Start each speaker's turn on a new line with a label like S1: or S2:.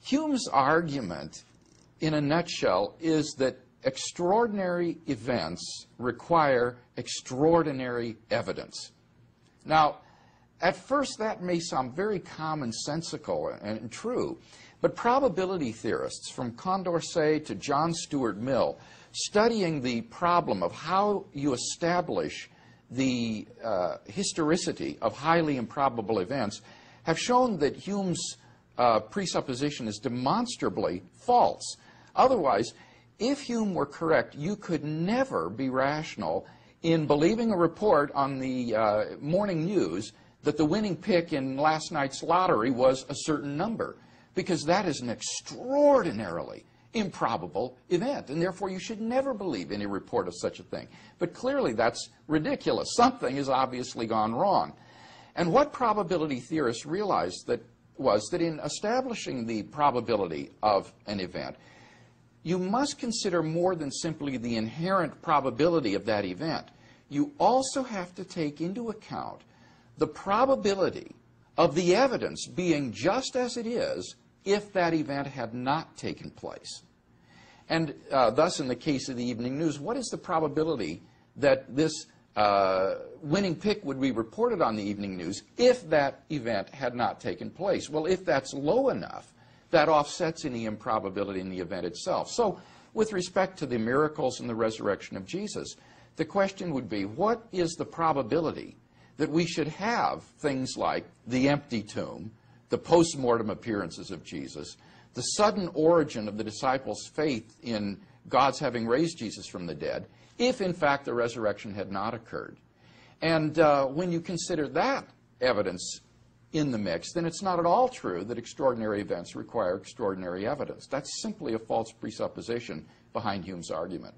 S1: Hume's argument, in a nutshell, is that extraordinary events require extraordinary evidence. Now, at first that may sound very commonsensical and true, but probability theorists from Condorcet to John Stuart Mill, studying the problem of how you establish the historicity of highly improbable events, have shown that Hume's presupposition is demonstrably false. Otherwise, if Hume were correct, you could never be rational in believing a report on the morning news that the winning pick in last night's lottery was a certain number, because that is an extraordinarily improbable event, and therefore you should never believe any report of such a thing. But clearly that's ridiculous. Something has obviously gone wrong. And what probability theorists realized was that in establishing the probability of an event, you must consider more than simply the inherent probability of that event. You also have to take into account the probability of the evidence being just as it is if that event had not taken place. And thus, in the case of the Evening News, what is the probability that this winning pick would be reported on the Evening News if that event had not taken place? Well, if that's low enough, that offsets any improbability in the event itself. So, with respect to the miracles and the resurrection of Jesus, the question would be, what is the probability that we should have things like the empty tomb, the post-mortem appearances of Jesus, the sudden origin of the disciples' faith in God's having raised Jesus from the dead, if in fact the resurrection had not occurred? And when you consider that evidence in the mix, then it's not at all true that extraordinary events require extraordinary evidence. That's simply a false presupposition behind Hume's argument.